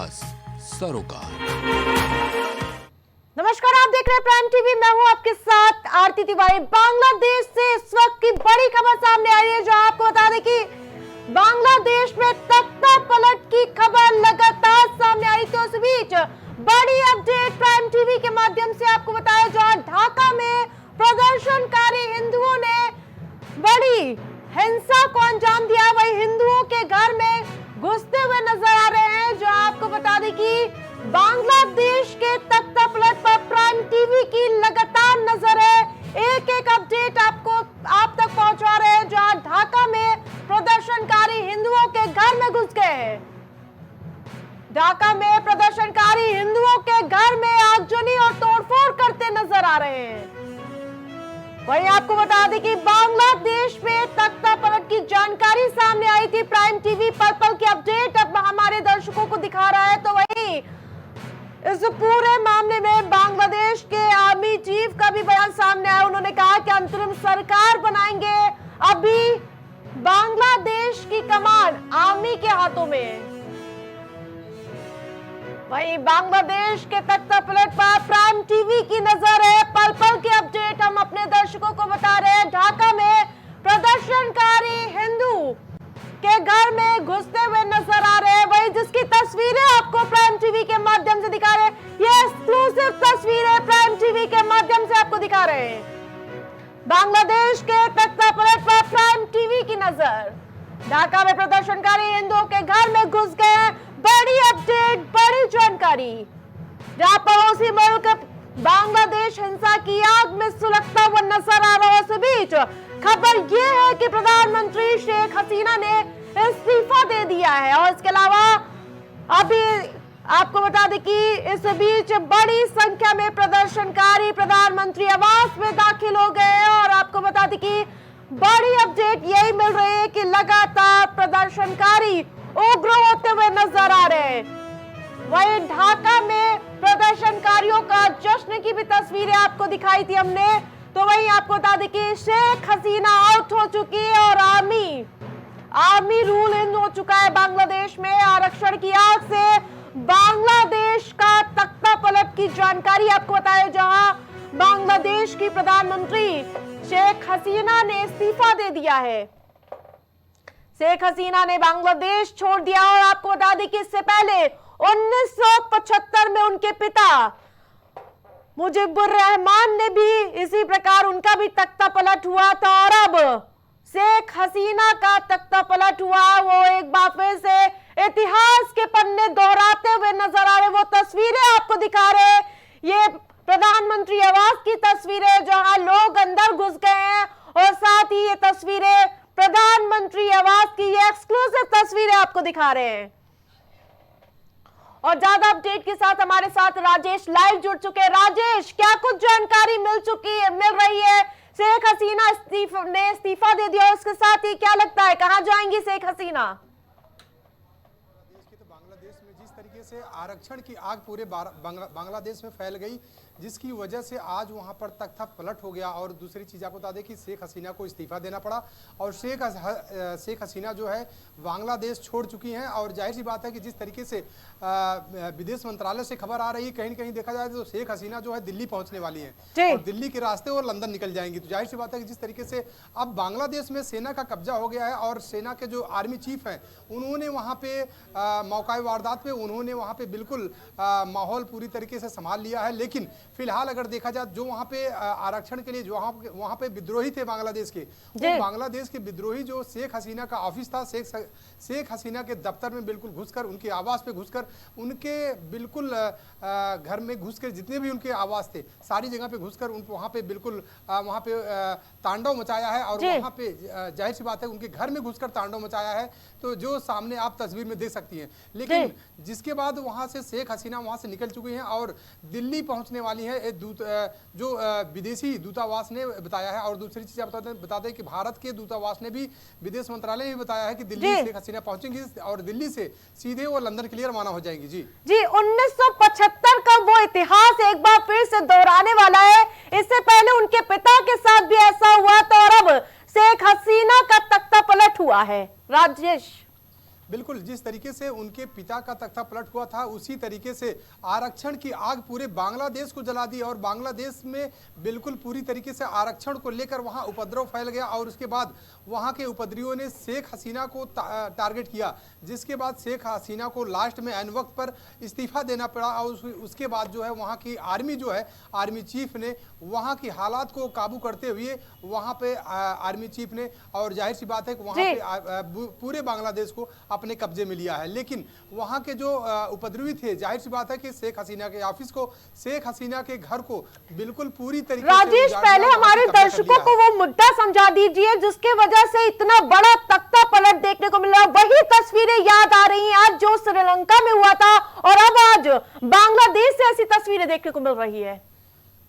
आवाज सरोकार। नमस्कार, आप देख रहे हैं प्राइम टीवी। मैं हूं आपके साथ आरती तिवारी। बांग्लादेश से इस वक्त की बड़ी खबर सामने आ रही है, जो आपको बता दें कि बांग्लादेश में तख्ता पलट की खबर लगातार सामने आ रही थी। उस बीच बड़ी अपडेट प्राइम टीवी के माध्यम से आपको बताया, जहां ढाका में प्रदर्शनकारी हिंदुओं ने बड़ी हिंसा को अंजाम दिया, वही हिंदुओं के घर में घुसते हुए नजर आ रहे हैं। जो आपको बता दें कि बांग्लादेश के तख्ता पलट पर प्राइम टीवी की लगातार नजर है। एक एक अपडेट आप तक पहुंचा रहे हैं, जहां ढाका में प्रदर्शनकारी हिंदुओं के घर में घुस गए हैं। ढाका में प्रदर्शनकारी हिंदुओं के घर में आगजनी और तोड़फोड़ करते नजर आ रहे हैं। वहीं आपको बता दें कि बांग्लादेश में तख्ता पलट की जानकारी सामने आई थी। प्राइम टीवी पल पल की अपडेट अब हमारे दर्शकों को दिखा रहा है। तो वहीं इस पूरे मामले में बांग्लादेश के आर्मी चीफ का भी बयान सामने आया। उन्होंने कहा कि अंतरिम सरकार बनाएंगे। अभी बांग्लादेश की कमान आर्मी के हाथों में है। वहीं बांग्लादेश के तख्ता पलट पर प्राइम टीवी की नजर है। पल पल की अपडेट हम अपने दर्शकों को बता रहे हैं। ढाका में प्रदर्शनकारी हिंदू के घर में घुसते हुए नजर आ रहे हैं। वही जिसकी तस्वीरें आपको प्राइम टीवी के माध्यम से दिखा रहे हैं, ये एक्सक्लूसिव तस्वीरें प्राइम टीवी के माध्यम से आपको दिखा रहे हैं। बांग्लादेश के तख्ता पलट पर प्राइम टीवी की नजर। ढाका में प्रदर्शनकारी हिंदुओं के घर में घुस गए। बड़ी अपडेट, बड़ी जानकारी। जहां पड़ोसी मुल्क बांग्लादेश हिंसा की आग में सुलगता हुआ नजर आ रहा है। इस बीच खबर यह है कि प्रधानमंत्री शेख हसीना ने इस्तीफा दे दिया है। और इसके अलावा अभी आपको बता दें कि इस बीच बड़ी संख्या में प्रदर्शनकारी प्रधानमंत्री आवास में दाखिल हो गए हैं। और आपको बता दें कि बड़ी अपडेट यही मिल रही है कि लगातार प्रदर्शनकारी उग्र होते हुए नजर आ रहे हैं। वहीं ढाका में प्रदर्शनकारियों का जश्न की भी तस्वीरें आपको दिखाई थी हमने। तो वहीं आपको बता दें कि शेख हसीना आउट हो चुकी है और आर्मी रूल इन हो चुका है बांग्लादेश में। आरक्षण की आग से बांग्लादेश का तख्ता पलट की जानकारी आपको बताया, जहां बांग्लादेश की प्रधानमंत्री शेख हसीना ने इस्तीफा दे दिया है। शेख हसीना ने बांग्लादेश छोड़ दिया। और आपको बता दें कि इससे पहले 1975 में उनके पिता मुजीबुर रहमान ने भी इसी प्रकार उनका भी तख्ता पलट हुआ था। और अब शेख हसीना का तख्ता पलट हुआ। वो एक बार फिर से इतिहास के पन्ने दोहराते हुए नजर आ रहे। वो तस्वीरें आपको दिखा रहे, ये प्रधानमंत्री आवास की तस्वीरें जहां लोग अंदर घुस गए हैं। और साथ ही ये तस्वीरें प्रधानमंत्री आवास की, ये एक्सक्लूसिव तस्वीरें आपको दिखा रहे हैं। और ज्यादा अपडेट के साथ हमारे साथ राजेश लाइव जुड़ चुके हैं। राजेश, क्या कुछ जानकारी मिल रही है? शेख हसीना ने इस्तीफा दे दिया, उसके साथ ही क्या लगता है कहां जाएंगी शेख हसीना? बांग्लादेश में जिस तरीके से आरक्षण की आग पूरे बांग्लादेश में फैल गई, जिसकी वजह से आज वहां पर तख्ता पलट हो गया। और दूसरी चीज़ आपको बता दें कि शेख हसीना को इस्तीफा देना पड़ा। और शेख हसीना जो है बांग्लादेश छोड़ चुकी हैं। और जाहिर सी बात है कि जिस तरीके से विदेश मंत्रालय से खबर आ रही है, कहीं न कहीं देखा जाए तो शेख हसीना जो है दिल्ली पहुंचने वाली हैं और दिल्ली के रास्ते और लंदन निकल जाएंगी। तो जाहिर सी बात है कि जिस तरीके से अब बांग्लादेश में सेना का कब्जा हो गया है और सेना के जो आर्मी चीफ हैं उन्होंने वहाँ पे मौका वारदात पे उन्होंने वहाँ पे बिल्कुल माहौल पूरी तरीके से संभाल लिया है। लेकिन फिलहाल अगर देखा जाए जो वहाँ पे आरक्षण के लिए जो वहाँ पे विद्रोही थे बांग्लादेश के, वो बांग्लादेश के विद्रोही जो शेख हसीना का ऑफिस था, शेख हसीना के दफ्तर में बिल्कुल घुसकर, उनके आवास पे घुसकर, उनके बिल्कुल घर में घुसकर जितने भी उनके आवास थे सारी जगह पे घुसकर उनको वहाँ पे बिल्कुल वहाँ पे तांडव मचाया है। और वहाँ पे जाहिर सी बात है उनके घर में घुसकर तांडव मचाया है। तो जो सामने आप तस्वीर में देख सकती हैं। लेकिन जिसके बाद वहाँ से शेख हसीना वहाँ से निकल चुकी हैं और दिल्ली पहुँचने वाली है। जो विदेशी दूतावास ने बताया है। और दूसरी चीज आप बता दें कि भारत के दूतावास ने भी, विदेश मंत्रालय ने भी बताया है कि दिल्ली शेख हसीना पहुंचेंगी और दिल्ली से सीधे वो लंदन के लिए रवाना हो जाएंगी। जी 1975 का वो इतिहास एक बार फिर से दोहराने वाला है। इससे पहले उनके पिता के साथ भी ऐसा हुआ था और अब शेख हसीना का तख्ता पलट हुआ है। राजेश, बिल्कुल, जिस तरीके से उनके पिता का तख्ता पलट हुआ था उसी तरीके से आरक्षण की आग पूरे बांग्लादेश को जला दी और बांग्लादेश में बिल्कुल पूरी तरीके से आरक्षण को लेकर वहां उपद्रव फैल गया और उसके बाद वहां के उपद्रवियों ने शेख हसीना को टारगेट किया, जिसके बाद शेख हसीना को लास्ट में ऐन वक्त पर इस्तीफा देना पड़ा और उसके बाद जो है वहां की आर्मी जो है आर्मी चीफ ने वहां की हालात को काबू करते हुए वहां पे आर्मी चीफ ने और जाहिर सी बात है कि वहां पे पूरे बांग्लादेश को अपने कब्जे में लिया है। लेकिन वहां के जो उपद्रवी थे जाहिर सी बात है कि शेख हसीना के ऑफिस को, शेख हसीना के घर को बिल्कुल पूरी तरीके से राजेश, पहले हमारे दर्शकों को वो मुद्दा समझा दीजिए जिसके वजह से इतना बड़ा तख्ता पलट देखने को मिला। वही तस्वीरें याद आ रही हैं आज जो श्रीलंका में हुआ था और अब आज बांग्लादेश से ऐसी तस्वीरें देखने को मिल रही है।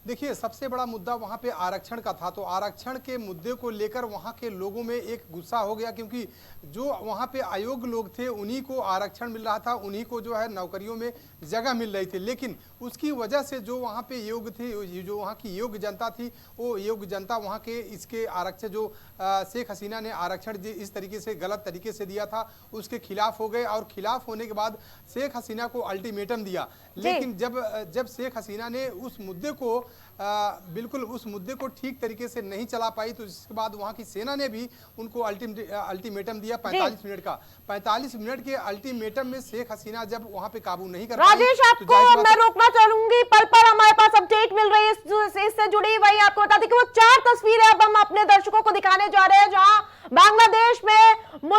देखिए, सबसे बड़ा मुद्दा वहां पे आरक्षण का था, तो आरक्षण के मुद्दे को लेकर वहां के लोगों में एक गुस्सा हो गया क्योंकि जो वहां पे अयोग्य लोग थे उन्हीं को आरक्षण मिल रहा था, उन्हीं को जो है नौकरियों में जगह मिल रही थी। लेकिन उसकी वजह से जो वहां पे योग्य थे, जो वहां की योग्य जनता थी, वो योग्य जनता वहां के इसके आरक्षण जो शेख हसीना ने आरक्षण इस तरीके से गलत तरीके से दिया था उसके खिलाफ हो गए और खिलाफ होने के बाद शेख हसीना को अल्टीमेटम दिया। लेकिन जब शेख हसीना ने उस मुद्दे को बिल्कुल उस मुद्दे को ठीक तरीके से नहीं चला पाई तो इसके बाद वहां की सेना ने भी उनको अल्टीमेटम दिया 45 मिनट का। 45 मिनट के अल्टीमेटम में शेख हसीना जब वहां पे काबू नहीं कर पाई। राजेश, आपको मैं रोकना चाहूंगी, पल पल हमारे पास अपडेट मिल रही है इससे जुड़ी। वही आपको बता दें कि वो 4 तस्वीरें अब हम अपने दर्शकों को दिखाने जा रहे हैं जहां बांग्लादेश में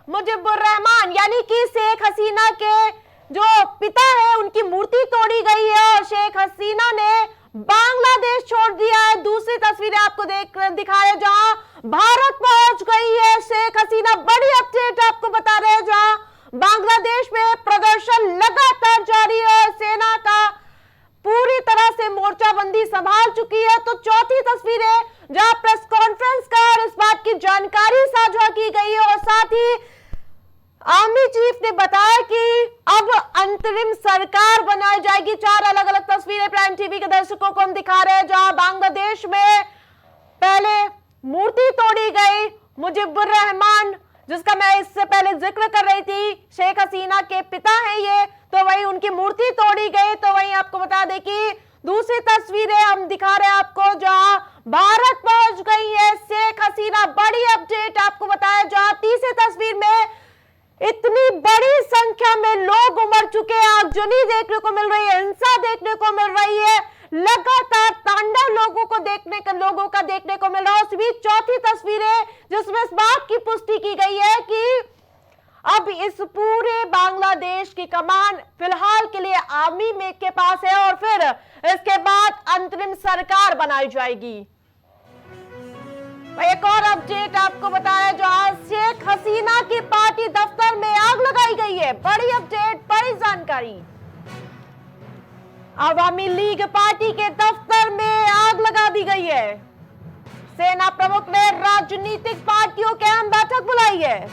मुजिबुर रहमान यानी कि शेख हसीना के जो पिता है उनकी मूर्ति तोड़ी गई है और शेख हसीना ने बांग्लादेश छोड़ दिया है। दूसरी तस्वीरें आपको दिखा रहे जहां भारत पहुंच गई है शेख हसीना। बड़ी अपडेट आपको बता रहे हैं जहां बांग्लादेश में प्रदर्शन लगातार जारी है, सेना का पूरी तरह से मोर्चाबंदी संभाल चुकी है। तो चौथी तस्वीर है जहां प्रेस कॉन्फ्रेंस कर इस बात की जानकारी साझा की गई है और साथ ही आर्मी चीफ ने बताया कि अब अंतरिम सरकार बनाई जाएगी। 4 अलग अलग तस्वीरें प्राइम टीवी के दर्शकों को हम दिखा रहे हैं जहां बांग्लादेश में पहले मूर्ति तोड़ी गई मुजिबुर रहमान, जिसका मैं इससे पहले जिक्र कर रही थी, शेख हसीना के पिता हैं ये, तो वही उनकी मूर्ति तोड़ी गई। तो वही आपको बता दें कि दूसरी तस्वीरें हम दिखा रहे हैं आपको जहां भारत पहुंच गई है शेख हसीना। बड़ी अपडेट आपको बताया जहां तीसरी तस्वीर में इतनी बड़ी संख्या में लोग उमड़ चुके हैं, आगजनी देखने को मिल रही है, हिंसा देखने को मिल रही है, लगातार तांडव लोगों का देखने को मिल रहा है। उस बीच चौथी तस्वीर है जिसमें इस बात की पुष्टि की गई है कि अब इस पूरे बांग्लादेश की कमान फिलहाल के लिए आर्मी में के पास है और फिर इसके बाद अंतरिम सरकार बनाई जाएगी। एक और अपडेट आपको बताया जहां शेख हसीना की पार्टी दफ्तर में आग लगाई गई है। बड़ी अपडेट, बड़ी जानकारी। अवामी लीग पार्टी के दफ्तर में आग लगा दी गई है। सेना प्रमुख ने राजनीतिक पार्टियों की अहम बैठक बुलाई है।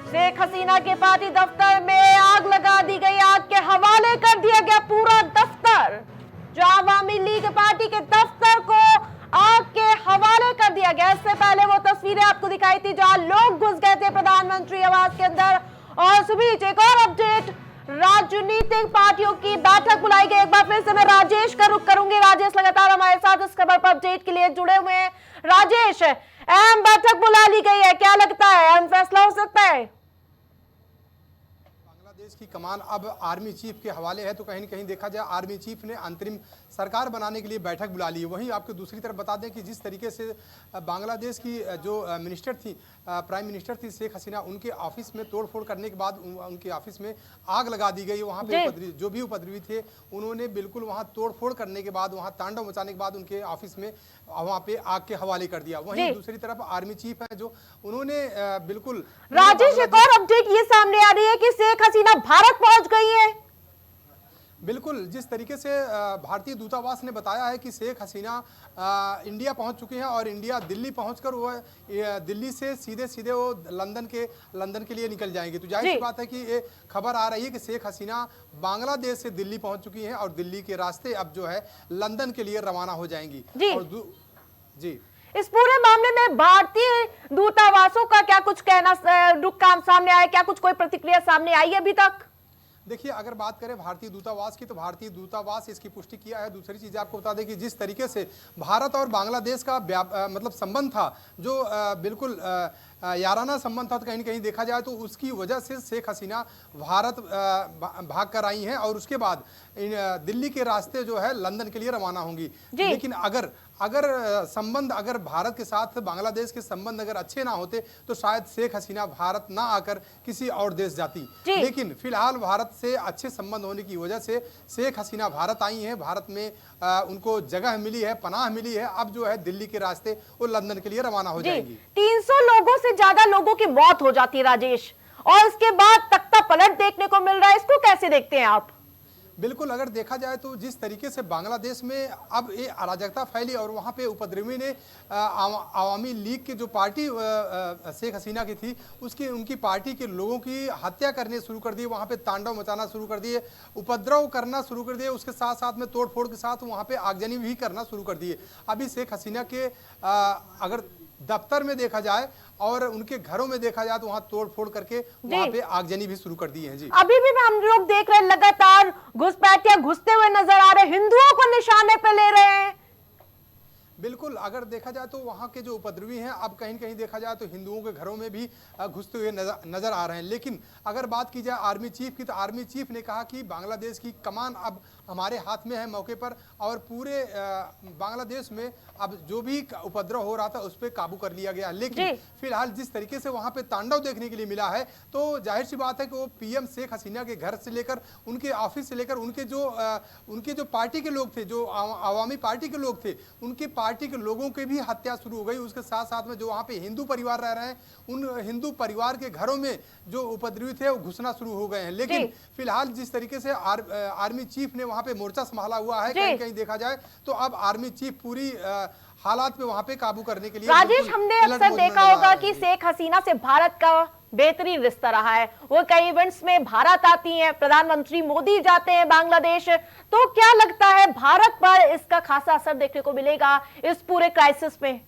शेख हसीना की पार्टी दफ्तर में आग लगा दी गई, आग के हवाले कर दिया गया पूरा दफ्तर। जो अवामी लीग पार्टी के दफ्तर को आग के हवाले कर दिया गया। इससे पहले वो तस्वीरें आपको दिखाई थी जहां लोग घुस गए थे प्रधानमंत्री आवास के अंदर। और इस बीच एक और अपडेट, राजनीतिक पार्टियों की बैठक बुलाई गई। एक बार फिर से मैं राजेश का रुख करूंगी। राजेश लगातार हमारे साथ इस खबर पर अपडेट के लिए जुड़े हुए हैं। राजेश, अहम बैठक बुला ली गई है, क्या लगता है अहम फैसला हो सकता है? बांग्लादेश की कमान अब आर्मी चीफ के हवाले है, तो कहीं न कहीं देखा जाए आर्मी चीफ ने अंतरिम सरकार बनाने के लिए बैठक बुला ली है। वहीं आपको दूसरी तरफ बता दें कि जिस तरीके से बांग्लादेश की जो मिनिस्टर थी, प्राइम मिनिस्टर थी शेख हसीना, उनके ऑफिस में तोड़फोड़ करने के बाद उनके ऑफिस में आग लगा दी गई। वहाँ पे जो भी उपद्रवी थे उन्होंने बिल्कुल वहाँ तोड़फोड़ करने के बाद, वहाँ तांडव मचाने के बाद उनके ऑफिस में वहाँ पे आग के हवाले कर दिया। वहीं दूसरी तरफ आर्मी चीफ है जो उन्होंने बिल्कुल। राजेश, एक और अपडेट ये सामने आ रही है कि शेख हसीना भारत पहुंच गई है। बिल्कुल, जिस तरीके से भारतीय दूतावास ने बताया है कि शेख हसीना इंडिया पहुंच चुके हैं और इंडिया दिल्ली पहुंचकर वो दिल्ली से सीधे वो लंदन के लिए निकल जाएंगे। तो जाहिर सी बात है कि ये खबर आ रही है कि शेख हसीना बांग्लादेश से दिल्ली पहुंच चुकी हैं और दिल्ली के रास्ते अब जो है लंदन के लिए रवाना हो जाएंगी। जी। जी, इस पूरे मामले में भारतीय दूतावासों का क्या कुछ कहना रुख काम सामने आया, क्या कुछ कोई प्रतिक्रिया सामने आई अभी तक? देखिए, अगर बात करें भारतीय दूतावास की, तो भारतीय दूतावास इसकी पुष्टि किया है। दूसरी चीज़ आपको बता दें कि जिस तरीके से भारत और बांग्लादेश का मतलब संबंध था, जो बिल्कुल याराना संबंध था, तो कहीं ना कहीं देखा जाए तो उसकी वजह से शेख हसीना भारत भाग कर आई हैं और उसके बाद दिल्ली के रास्ते जो है लंदन के लिए रवाना होंगी। लेकिन अगर संबंध, अगर भारत के साथ बांग्लादेश के संबंध अगर अच्छे ना होते तो शायद शेख हसीना भारत ना आकर किसी और देश जाती। लेकिन फिलहाल भारत से अच्छे संबंध होने की वजह से शेख हसीना भारत आई हैं। भारत में उनको जगह मिली है, पनाह मिली है। अब जो है दिल्ली के रास्ते वो लंदन के लिए रवाना हो जाएंगी। 300 लोगों से ज्यादा लोगों की मौत हो जाती है राजेश, और इसके बाद तख्ता पलट देखने को मिल रहा है, इसको कैसे देखते हैं आप? बिल्कुल, अगर देखा जाए तो जिस तरीके से बांग्लादेश में अब ये अराजकता फैली और वहाँ पे उपद्रवी ने आवामी लीग की जो पार्टी शेख हसीना की थी उनकी पार्टी के लोगों की हत्या करने शुरू कर दिए, वहाँ पे तांडव मचाना शुरू कर दिए, उपद्रव करना शुरू कर दिए, उसके साथ साथ में तोड़फोड़ के साथ वहाँ पे आगजनी भी करना शुरू कर दिए। अभी शेख हसीना के अगर दफ्तर में देखा जाए और उनके घरों में देखा जाए तो वहां तोड़फोड़ करके वहां पे आगजनी भी शुरू कर दी है। जी, अभी भी हम लोग देख रहे हैं लगातार घुसपैठियां घुसते हुए नजर आ रहे, हिंदुओं को निशाने पे ले रहे हैं। बिल्कुल, अगर देखा जाए तो वहाँ के जो उपद्रवी हैं अब कहीं कहीं देखा जाए तो हिंदुओं के घरों में भी घुसते हुए नजर आ रहे हैं। लेकिन अगर बात की जाए आर्मी चीफ की, तो आर्मी चीफ ने कहा कि बांग्लादेश की कमान अब हमारे हाथ में है मौके पर, और पूरे बांग्लादेश में अब जो भी उपद्रव हो रहा था उस पर काबू कर लिया गया। लेकिन फिलहाल जिस तरीके से वहाँ पे तांडव देखने के लिए मिला है, तो जाहिर सी बात है कि वो पीएम शेख हसीना के घर से लेकर, उनके ऑफिस से लेकर, उनके जो पार्टी के लोग थे, जो आवामी पार्टी के लोग थे, उनके पार्टी के लोगों की भी हत्या शुरू हो गई। उसके साथ साथ में जो वहाँ पे हिंदू परिवार रह रहे हैं, उन हिंदू परिवार के घरों में जो उपद्रवी थे वो घुसना शुरू हो गए हैं। लेकिन फिलहाल जिस तरीके से आर्मी चीफ ने वहाँ पे मोर्चा संभाला हुआ है, कहीं कहीं देखा जाए तो अब आर्मी चीफ पूरी हालात पे वहाँ पे काबू करने के लिए। राजेश, हमने अक्सर देखा होगा कि शेख हसीना से भारत का बेहतरीन रिश्ता रहा है, वो कई इवेंट्स में भारत आती हैं, प्रधानमंत्री मोदी जाते हैं बांग्लादेश, तो क्या लगता है भारत पर इसका खासा असर देखने को मिलेगा इस पूरे क्राइसिस में?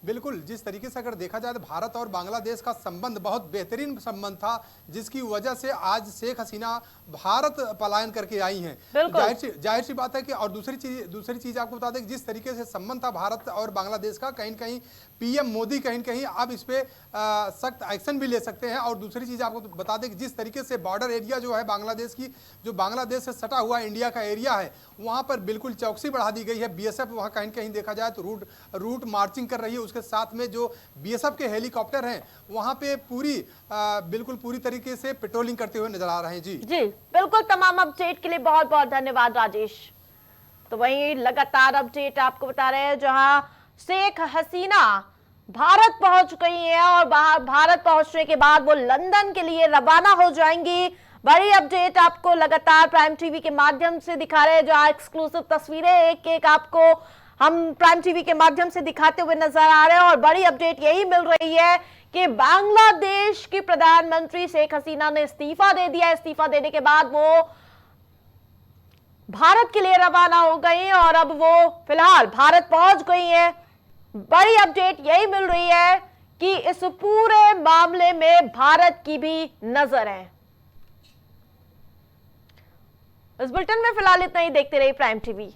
बिल्कुल, जिस तरीके से अगर देखा जाए तो भारत और बांग्लादेश का संबंध बहुत बेहतरीन संबंध था, जिसकी वजह से आज शेख हसीना भारत पलायन करके आई हैं। जाहिर सी बात है कि, और दूसरी चीज आपको बता दें कि जिस तरीके से संबंध था भारत और बांग्लादेश का, कहीं कहीं पीएम मोदी कहीं कहीं अब इस पे सख्त एक्शन भी ले सकते हैं। और दूसरी चीज आपको बता दें कि जिस तरीके से बॉर्डर एरिया जो है बांग्लादेश की, जो बांग्लादेश से सटा हुआ इंडिया का एरिया है, वहां पर बिल्कुल चौकसी बढ़ा दी गई है। बीएसएफ वहां कहीं कहीं देखा जाए तो रूट मार्चिंग कर रही है। उसके साथ में जो बीएसएफ के हेलीकॉप्टर हैं वहां पे बिल्कुल पूरी तरीके से पेट्रोलिंग करते हुए नजर आ रहे हैं। जी बिल्कुल, तमाम अपडेट के लिए बहुत बहुत धन्यवाद राजेश। तो वहीं लगातार अपडेट आपको बता रहे हैं, जहां शेख हसीना भारत पहुंच गई है और भारत पहुंचने के बाद वो लंदन के लिए रवाना हो जाएंगी। बड़ी अपडेट आपको लगातार प्राइम टीवी के माध्यम से दिखा रहे हैं, जहां एक्सक्लूसिव तस्वीरें एक एक आपको हम प्राइम टीवी के माध्यम से दिखाते हुए नजर आ रहे हैं। और बड़ी अपडेट यही मिल रही है कि बांग्लादेश की प्रधानमंत्री शेख हसीना ने इस्तीफा दे दिया। इस्तीफा देने के बाद वो भारत के लिए रवाना हो गई और अब वो फिलहाल भारत पहुंच गई है। बड़ी अपडेट यही मिल रही है कि इस पूरे मामले में भारत की भी नजर है। इस बुलेटिन में फिलहाल इतना ही। देखते रहिए प्राइम टीवी।